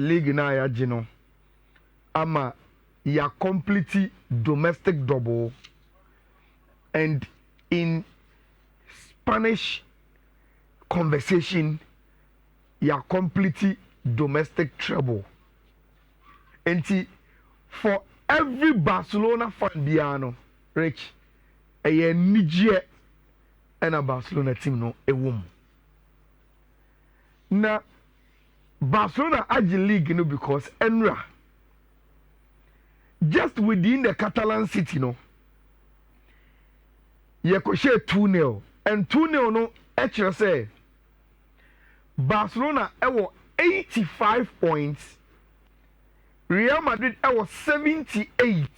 league na ya gino ama ya complete domestic double and in Spanish conversation ya complete domestic treble. And for every Barcelona fan biano, Rich, a Niger and a Barcelona team no a woman. Now Barcelona Agi League no because Enra just within the Catalan city no you could share 2-0 and 2-0 no actually say Barcelona ewo 85 points, Real Madrid ewo 78.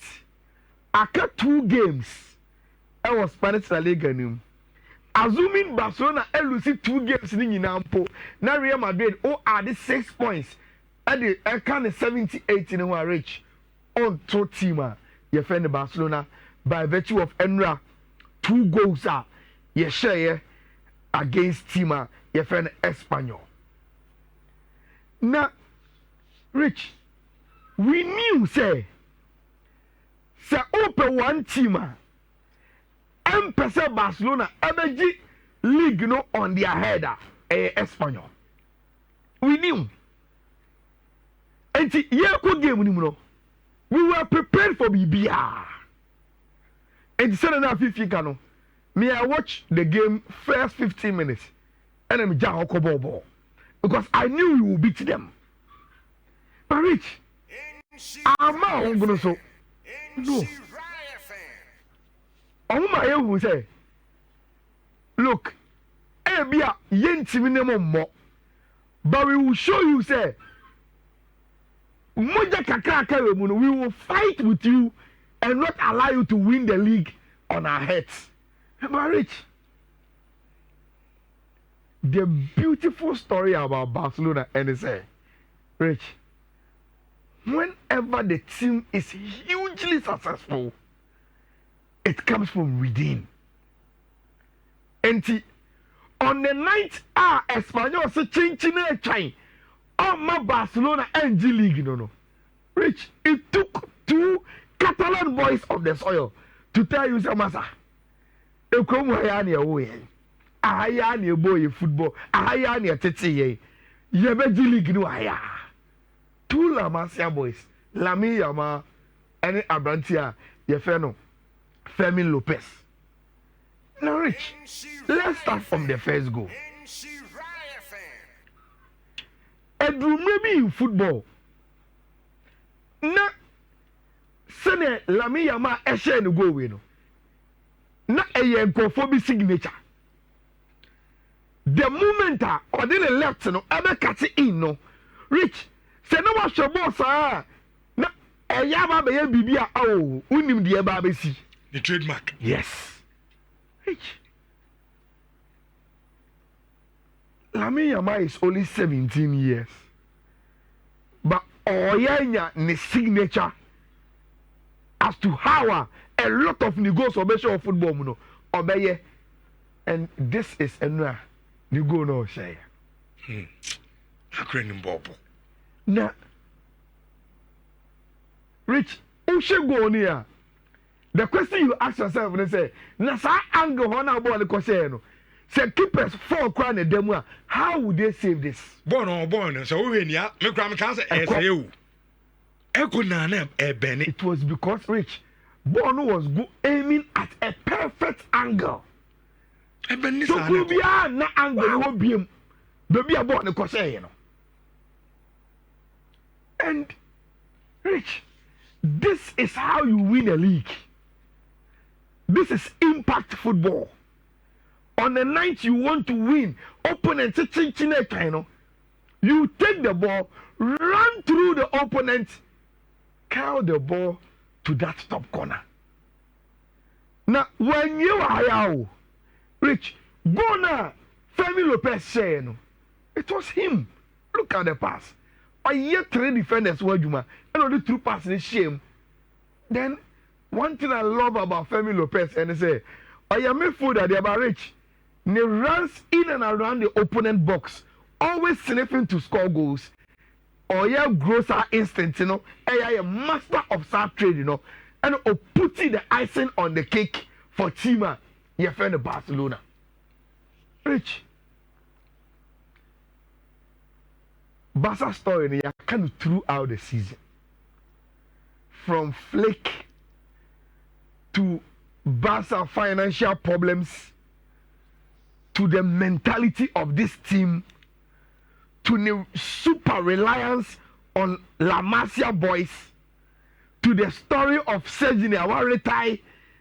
Aka 2 games ewo Spanish La Liga nim. Assuming Barcelona lose 2 games ni nyina mpo na Real Madrid add 6 points at the kind of 78 in a reach on to team you find Barcelona by virtue of Enra 2 goals you share against team you find Espanyol. Now Rich, we knew say open one team M% Barcelona energy league no on their header Espanyol. We knew. And the year game we were prepared for BBR. And the second half 50 no. Me I watch the game first 15 minutes and I'm jam ball because I knew we would beat them. But Rich, I'm not going to so no. Who say, look, Ebia yen more, but we will show you say, Moja Kakaka, we will fight with you and not allow you to win the league on our heads. But Rich, the beautiful story about Barcelona and they say, Rich, whenever the team is hugely successful, it comes from within. And on the night Espanyol se chinchine chain on my Barcelona and G League no. Rich, it took 2 Catalan boys of the soil to tell you some massa. E kom hayani oye. Ahayani boy football. Ahayani tete ye. Yebe G League no haya. 2 La Masia boys. Lami Yama and Abrantia Yefeno. Fermin Lopez. Now, Rich, let's start from the first goal. Edru maybe in football. Na sene Lami Yama eshe no go we no. Na eye nkofo signature. The moment or the left no ebe catch in no. Rich, se no wa show boss na eya ba be bibia unim de ba be si. The trademark. Yes. Rich. Lami Yama is only 17 years. But Oyanya ne signature as to how a lot of negotiation of football no obeye. And this is Enra Nigo no share. Acronym Bobo. Na Rich, ushe go on. The question you ask yourself is say, na sa angle hona ball the question no. Say keepers 4 crown a demo. How would they save this? Born. So we ya me kram kan say SAU. Eko na na e beni. It was because Rich Bono was aiming at a perfect angle. E beni so sa na na angle no biem. Baby a ball the question, you know. And Rich, this is how you win a league. This is impact football. On the night you want to win, opponent you take the ball, run through the opponent, curl the ball to that top corner. Now, when you are Rich, go now, Fermin Lopez saying, it was him. Look at the pass. I hear 3 defenders were Juma, and only 2 passes in shame. Then, one thing I love about Fermin Lopez, and they say, I am a fool that they are Rich. He runs in and around the opponent box, always sniffing to score goals. ɔyɛ grocer instinct no ɛyɛ master of that trade and putting the icing on the cake for team a yɛfrɛ no Barcelona. Rich, Barca story no yɛaka no throughout the season, from Flick to Barca financial problems to the mentality of this team to the super reliance on La Masia boys to the story of Sergio Awaretai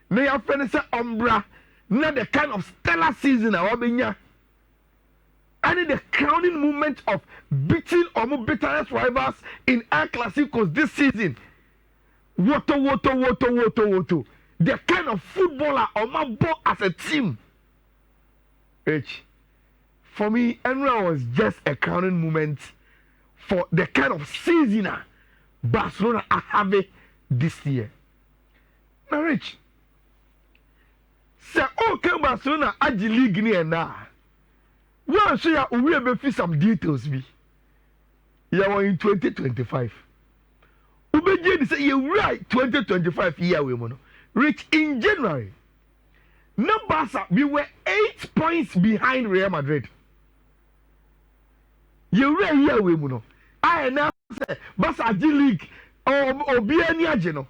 na ya finish Umbra na the kind of stellar season awabenya and the crowning moment of beating Omo bitterest rivals in El Clasicos this season. Woto. The kind of footballer Omo bought as a team. H. For me, Enra was just a crowning moment for the kind of season Barcelona are having this year. Now, Rich, say, okay, Barcelona at the league near now. Well, so you will be some details. You are in 2025. Ubeje say you right 2025 year we mono. Rich in January. No Barca, we were 8 points behind Real Madrid. You right here we mono. I now say Barca G League or be any ageno.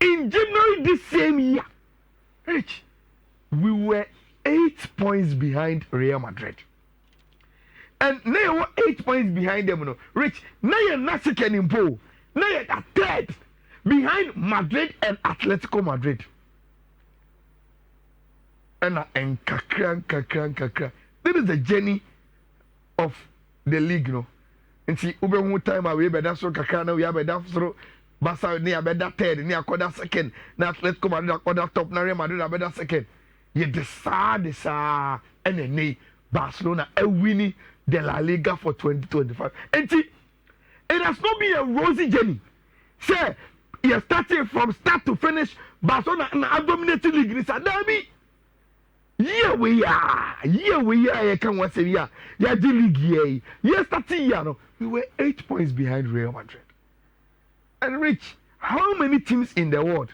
In January this same year, Rich, we were 8 points behind Real Madrid. And now you were 8 points behind them. Rich, now you're not second in pole. Now you're third behind Madrid and Atletico Madrid. And kakra. This is the journey of the league, And see, ube one time we better so kakra now we have better so Barca near better third, near quarter second. Now Atletico Madrid quarter top, now Real Madrid better second. You decide, and then Barcelona winning the La Liga for 2025. And see, it has not been a rosy journey. Say, you're starting from start to finish. Barcelona and dominating league. It's a derby. Here we are. I can't say, yeah, the league. Yes, starting here. We were 8 points behind Real Madrid. And Rich, how many teams in the world?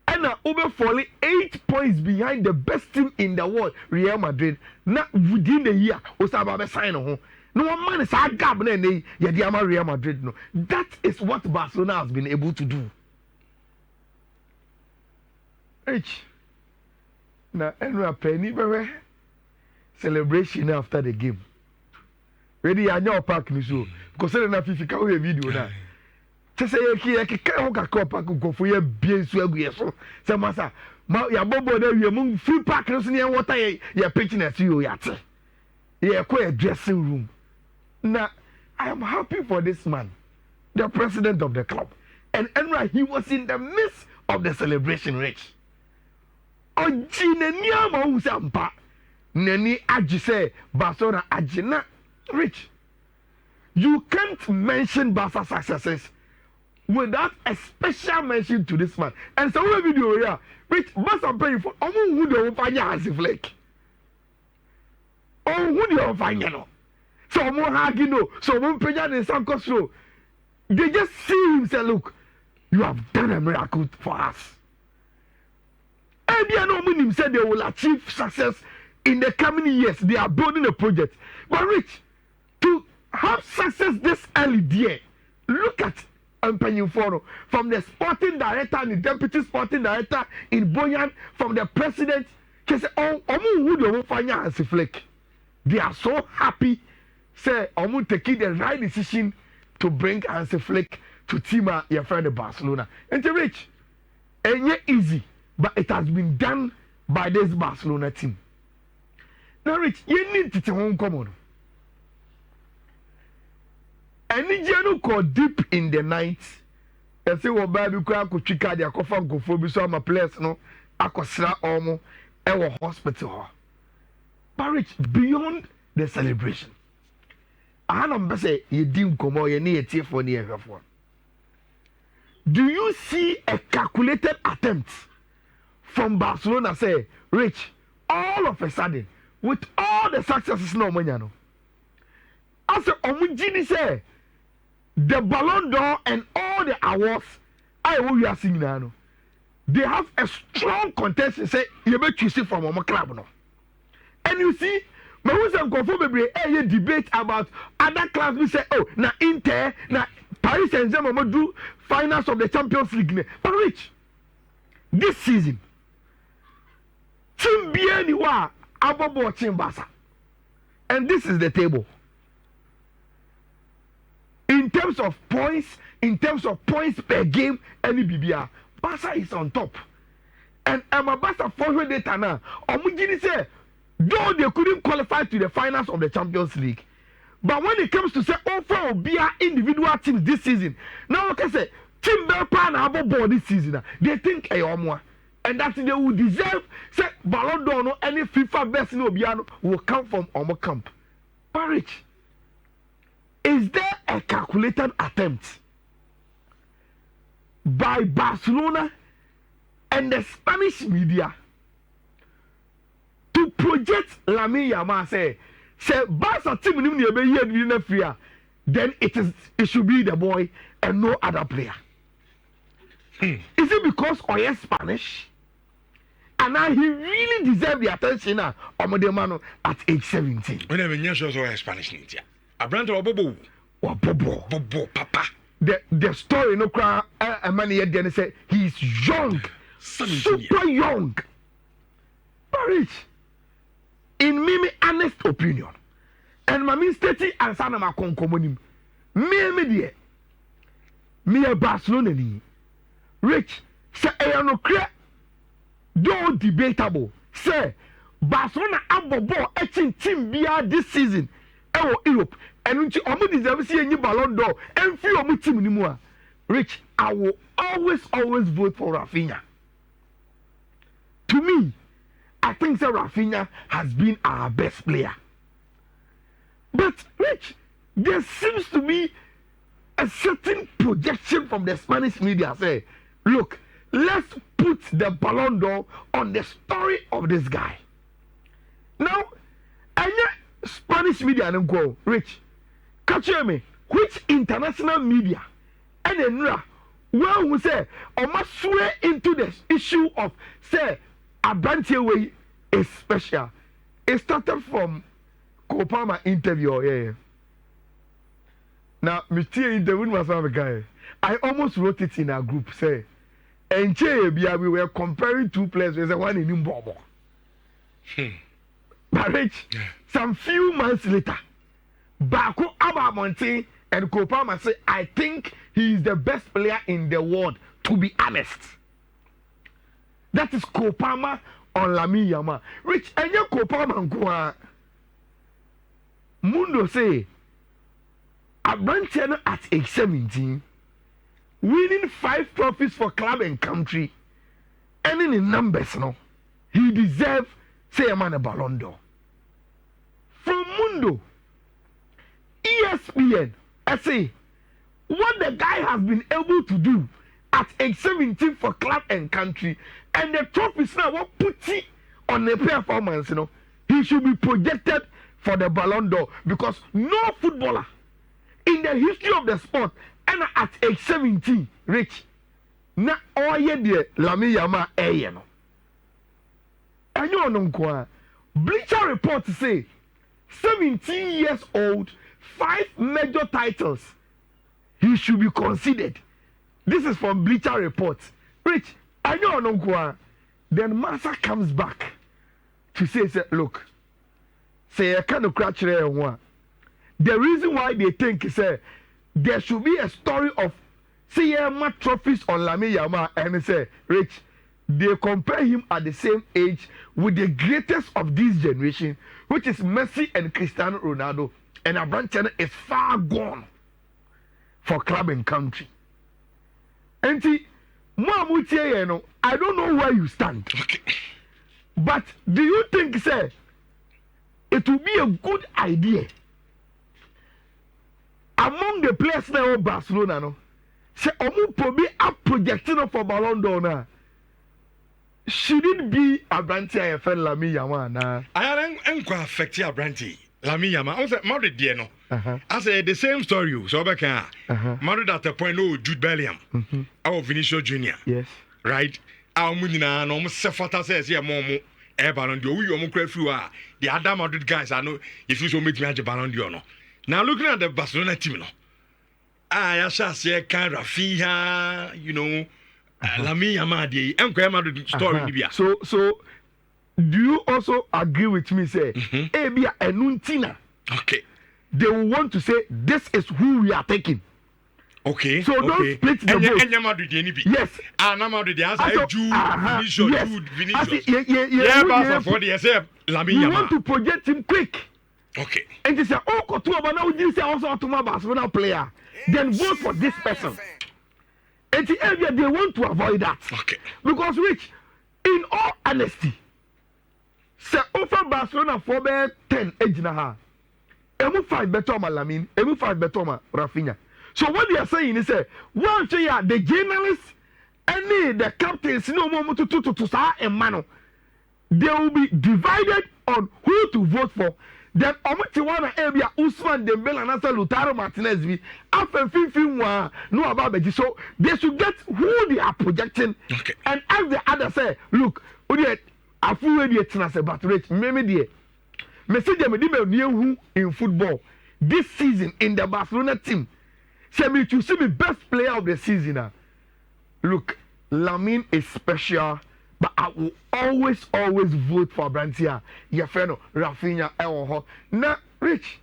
And over falling 8 points behind the best team in the world, Real Madrid. Not within the year, Osaba sign on. No one man is a gap Real Madrid. No, that is what Barcelona has been able to do. H. Now, and penny celebration after the game. Ready, I know park me so because I don't know if video now. Just say I can't go for your beer so. So, Massa, your bobo there, you move free park near water, you're pitching at you yet. Yeah, quite a dressing room. Now, I am happy for this man, the president of the club. And he was in the midst of the celebration, Rich. Ojineniama usampa. Neni ajise Barcelona ajina. Rich, you can't mention Barca successes without a special mention to this man. And so we video here, Rich, Barca paying for who do you find as a flake? Oh, who do you find no? So more hagino, so one president in San Costro. They just see him say, look, you have done a miracle for us. And no meaning said they will achieve success in the coming years. They are building a project. But Rich, to have success this early year, look at Mpenyinforo, from the sporting director and the deputy sporting director in Boyan, from the president, they say, they are so happy. Say, I'm taking the right decision to bring Hansi Flick to team your friend Barcelona. And to Rich, and yet easy, but it has been done by this Barcelona team. Now, Rich, you need to take home common. And you go deep in the night. And say, well, baby, I could check out their coffee and go for me. So I'm a place, no, I could sell almost a hospital. But Rich, beyond the celebration. Do you see a calculated attempt from Barcelona say, Rich, all of a sudden, with all the successes no money no? I say, Omujini say, the Ballon d'Or and all the awards we are seeing now, they have a strong contention. Say you may choose it from our club no, and you see. But we say a debate about other clubs. We say, oh, na Inter, na Paris Saint-Germain do finals of the Champions League. But Rich, this season, Team Bieni wa abobo Team Barca, and this is the table. In terms of points per game, any BBR, Barca is on top. And Emma Barca forward data now. Omujini say. Though they couldn't qualify to the finals of the Champions League, but when it comes to say overall BR individual teams this season, now like I say, Team Belpa and Abobo this season, they think more, and that they will deserve say Ballon d'Or no any FIFA best no Obiano will come from Omo camp. Parich, is there a calculated attempt by Barcelona and the Spanish media to project Lamine Yamal say Barca team ni be here na free, then it should be the boy and no other player. Is it because Oye Spanish? And now he really deserves the attention now Omodemano at age 17. When I sure Oye Spanish ninja. Abranta Bobo papa. The story no cry a man here then say he's young, super young. But in me honest opinion, and my mistake and sana ma konkomonim, me dear, me a Barcelona ni, Rich, say no clear, don't debatable, say Barcelona abobo etching team BR this season, Europe, and until omo deserve see any Ballon d'Or, and few omo team ni mo. Rich, I will always vote for Rafinha. To me, I think that Rafinha has been our best player. But Rich, there seems to be a certain projection from the Spanish media say, look, let's put the Ballon d'Or on the story of this guy. Now, any Spanish media don't go, Rich, catch me, which international media and then well we say or must swear into the issue of say Abrante's way is special. It started from Kopama interview. Yeah. Now, Mr. interview was a guy. I almost wrote it in our group. Say, and we were comparing two players. There's one in Imbobo. But Rich, some few months later, Baku Abamonte and Kopama say, I think he is the best player in the world. To be honest. That is Kopama on Lamine Yamal. Rich, and your Kopama Nkwa. Mundo say, Abranteno at age 17, winning 5 trophies for club and country, and in the numbers, no, he deserves, say, a man a Ballon d'Or. From Mundo, ESPN, I say, what the guy has been able to do at age 17 for club and country, and the trophies now what put it on the performance, you know, he should be projected for the Ballon d'Or because no footballer in the history of the sport and at age 17, Rich, na oye de Lamine Yamal no. And you know, Bleacher Report say 17 years old, 5 major titles, he should be considered. This is from Bleacher Report. Rich, I know then Massa comes back to say, look, say I kind of crash there one. The reason why they think is there should be a story of say trophies on Lamine Yamal and say, Rich, they compare him at the same age with the greatest of this generation, which is Messi and Cristiano Ronaldo, and Abranteno is far gone for club and country. And see, I don't know where you stand. Okay. But do you think, sir, it will be a good idea among the players now of Barcelona, no? Say, probably a projecting for Ballon d'Or now. Should it be Abrante and Lamine Yamal now? I don't affect Abrante. Lamine Yamal. I said Madrid there no. I said the same story. So Madrid at the point no Jude Bellingham. Our Vinicius Junior. Yes. Right. Our munina no sefata says yeah momo e Ballon d'Or. We omo kra through the other Madrid guys I know if you so meet me at Ballon d'Or no. Now looking at the Barcelona team no. I shall say kind of Rafinha, you know, Lamine Yamal the Madrid story Libya. So do you also agree with me say Ebia Enuntina? Okay. They will want to say this is who we are taking. Okay. So don't split the vote. Yes. Madrid the answer Jude Vinicius. Yeah, but for the say Lamine Yamal. We want to project him quick. Okay. And they say, oh, Kotuaba now you say also to my Barcelona player. Then vote for this person. And the area they want to avoid that. Okay. Because Rich, in all honesty, say over Barcelona for 10 age na ha. Emu 5 better ma Lamine, emu 5 better ma Rafinha. So what they are saying is one say the journalists and the captains no more to sa emano. They will be divided on who to vote for. Then Omatiwana Ebia Usman Dembele and Asa Lautaro Martinez be after 15 no about Beji. So they should get who they are projecting. Okay. And as the other say, look, I feel ready to say but rich, maybe dear. Message them who in football this season in the Barcelona team. Say me to see the best player of the season. Look, Lamine is special. But I will always vote for Brantia. Your friend Rafinha Ewoho. Now, Rich,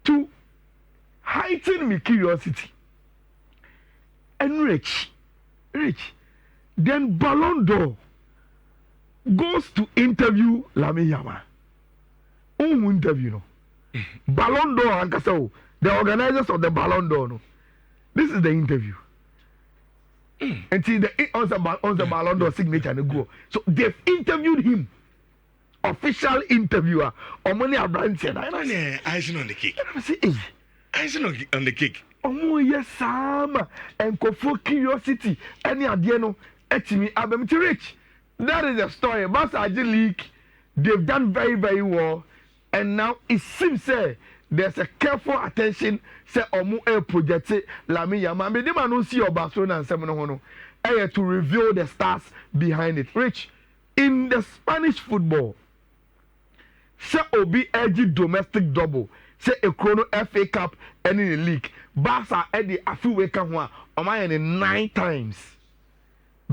to heighten my curiosity. And Rich, then Ballon d'Or goes to interview Lamine Yamal. Who interview no? Ballon d'Or and the organizers of the Ballon d'Or no. This is the interview. Until on the Ballon d'Or signature and go. So they've interviewed him. Official interviewer. Omoni Abrantian. Icing on the cake. I say, hey. Icing on the cake. Yes, Sam. And for curiosity. Any idea no? Etimi Abemti Rich. That is the story. Barca League. They've done very, very well. And now it seems there's a careful attention say omu project Lamine Yamal. Me dem no see your Barcelona and seven no to reveal the stars behind it. Rich, in the Spanish football, say obi edgy domestic double, say a chrono FA Cup and in the league. Barca edgy a few week ho a 9 times.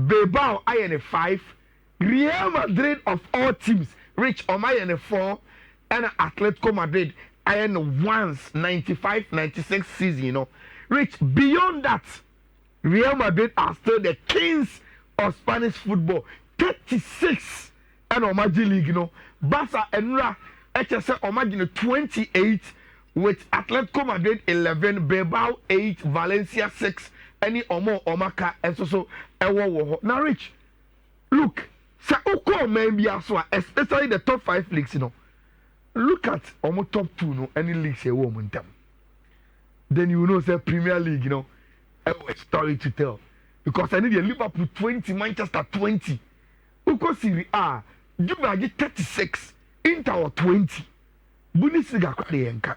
Bilbao I 5. Real Madrid of all teams, Rich I 4 and Atletico Madrid I once 95-96 season, you know. Rich, beyond that, Real Madrid are still the kings of Spanish football. 36 and Omaji League, you know. Barca and Ra, HSL Omaji 28 with Atletico Madrid 11, Bilbao 8, Valencia 6, any Omo Omaka and so Ewo. Now, Rich, look, say Oko maybe as well, especially the top 5 leagues, you know. Look at almost top 2 no any leagues here woman them. Then you know say Premier League, you know, a story to tell. Because I need a Liverpool 20, Manchester 20. Uko Serie A, Juve 36, Inter 20. Bundesliga kwa yenka.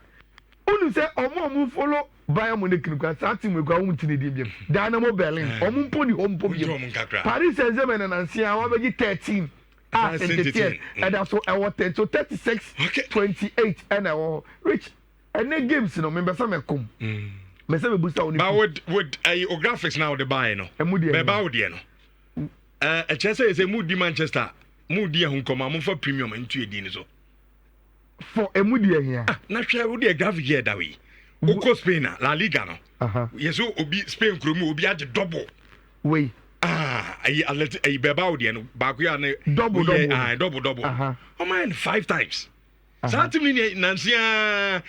Unu say omo follow Bayern Munich no kwa team we kwa wuntini di biem. Dynamo Berlin, omo mpo ni ompo biem. Paris Saint-Germain and Ancien wa be 13. And that's what I wanted. So 36, 28, and I want Rich. And the games, you know, remember some come. Me say me boost on. But with graphics now the buy no. Me buy with no. Chelsea is a moody Manchester. Moody who come am for premium into a din so. For a moody here. Na share with the graphic here that way. Oko Spain La Liga no. Yes, obi Spain kromo obi age double. Wait. I Bilbao no back we are double. Oh man 5 times. That mean Nancy yeah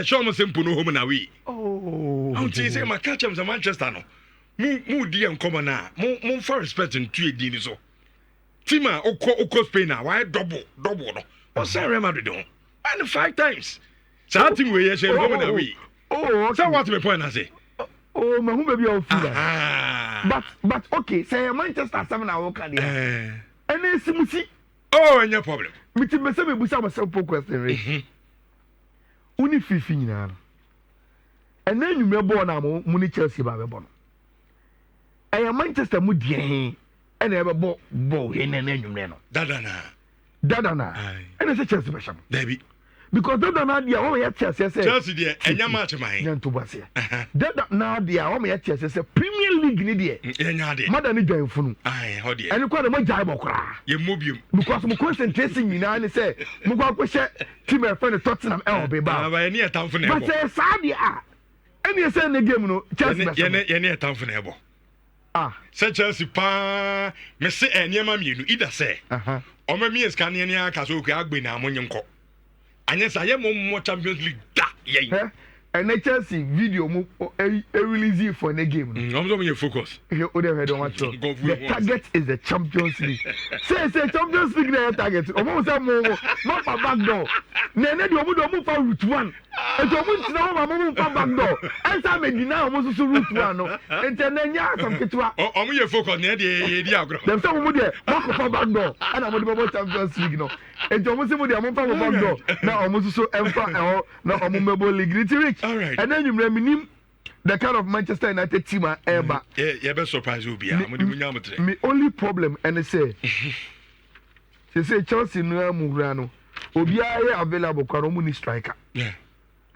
show me simple no home na we. Oh. I'm say my catch am Manchester no. Mu di en come na. Mu for respect to a din so. Tima oko Spain na why double no. O say Real Madrid no. And 5 times. That team we share home na we. Oh, so what my point I say? Oh, my who baby all feel that. But okay, say Manchester 7 hour can there. And then see. Oh, no problem. Me say me busa myself question. uni fifi nyina no ena nwume ball na mo ni Chelsea ba be bɔ no ɛyɛ Manchester mu die he ɛna ɛbɛ ball he na nwume no dada na ɛna sɛ Chelsea bɛ hyɛ David because dada na dia wo yɛ Chelsea sɛ Chelsea dia enya match man nyanto base dada na dia wo yɛ Chelsea sɛ Premier League ni dia enya dia mada ni dwan funu ho dia ɛne kwa de mo jai bɔkora ye mobium because mo concentration nyina ne sɛ mo kwa ko hyɛ team e friend Tottenham ɛwɔ be ba ba ye ne etamfo na but sɛ saa dia ɛne sɛ ne game no Chelsea bɛ ye ne etamfo na ɛbɔ sɛ Chelsea pa me se eniema mienu ida sɛ ɔma mi eskane ne aka so ku agbe na amonye nkɔ anya sa ye mo Champions League da ye and Chelsea video mu release for the game no so me focus the target is the Champions League say Champions League the target omo say mo not for back door na de omo for route 1 e to omo tina omo for back door and say me deny omo so route 1 no ente na nya some ketwa omo ye focus na de di agro dem say omo de back for back door and omo de Champions League no ente omo say mo de omo for back door na omo so emfa na omo mebo league it rich. All right. And then you remember the kind of Manchester United team ever. Yeah, be surprised will be. Me only problem and say Chelsea no Murano. Obiara available kwa romu ni striker. Yeah.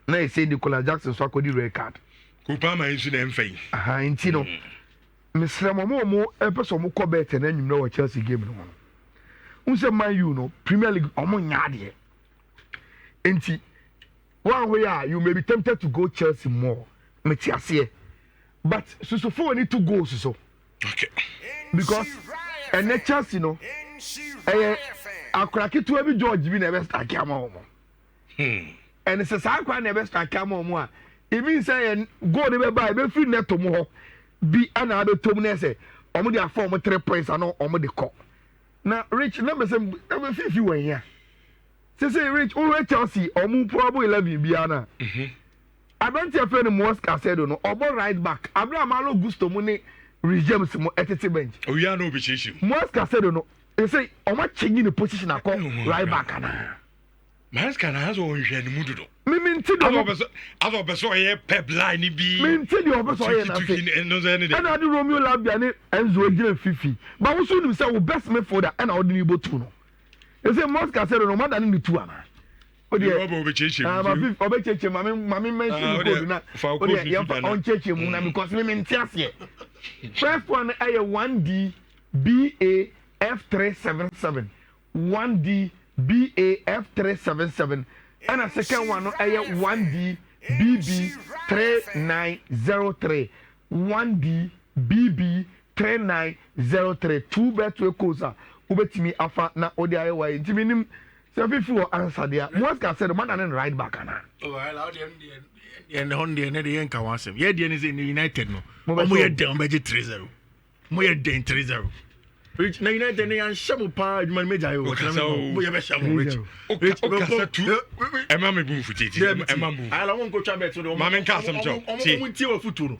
Na e say Nicolas Jackson so akodi red card. Kupa ma nsu na mfai. Aha, nti no. Me sremo mo epeso mo ko bet na nyum na Chelsea game no. Unse Man U no Premier League omo nyaade. Nti one way you may be tempted to go Chelsea more. But so for need 2 goals so. Okay. Because and Chelsea no. Akraki to every George be never start camo. And it's a sacra never start camo. It means say go never buy be free net to more. Be another Tomnese. Omo dia form 3 points and omo de call. Now rich number some 50 when here. Say rich Chelsea omu probably 11 biana. I don't hear friend Mosca said no obo right back. Abraham Alo Gusto Mune regimes mo etete bench. We are no be issue. Mosca said no. They say omo changing the position akọ right back ana. Mosca na has on hwe ni mudu do. Me minti do. Azo beso ye pep line ni bi. Minti do obeso ye na say. And I do Romeo Labia ni Enzo Ejire Fifi. But we should say we best midfielder and I odini bo 2 no. They say Mosca said no more than the 2 ana. Odi obecheche. Obecheche mami mention code na. Odi ya on cheche mu na because me ntiase. First one ay 1D BAF377. 1D BAF377 and a second one ay 1D BB3903. 1D BB3903. 2 bet we koza. Ubetimi afa na odi ayewa ntimi nim se fifu answer dia Mosca said man and right back ana allow them and on the end the enka wansem ye die ne say United no mo ye down beji 3-0 mo ye den 3-0 rich na United ne yan shamu pa aduma meja yo mo ye be shamu rich okasa tu e ma me bu futiti e ma bu ala won ko twa bet no ma me nka asem cho ti mo ntie wa futu no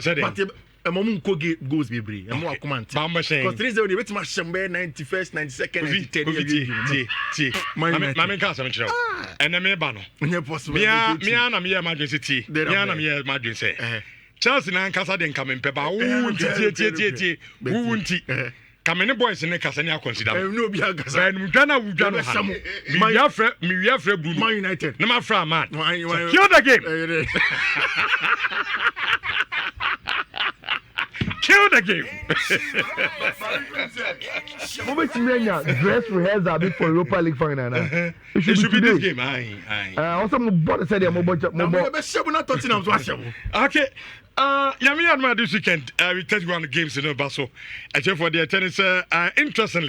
but mo ko goals bebre mo akoma nti because 3-0 dey betima shembe 91st 92nd 93rd ti ma me nka asem cho ene me ba no nye possible me na me ye madwen city me na me ye madwen say Chelsea na nkasa de nka me mpe ba wo tie wo nti Kamene boys ne kasa ne consider. No be agasa. Ben mudana wudwa no. Me wiafre Bruno. Man United. Na ma fra man. Kill the game. Kill the game. Moment menya dress rehearsal before Europa League final na. It should be this game. Aye. Also mo board say dey mo board. Mo be shebu na Tottenham so ashebu. Okay. Yami Adma this weekend we 31 games in Baso. I for the tennis interestingly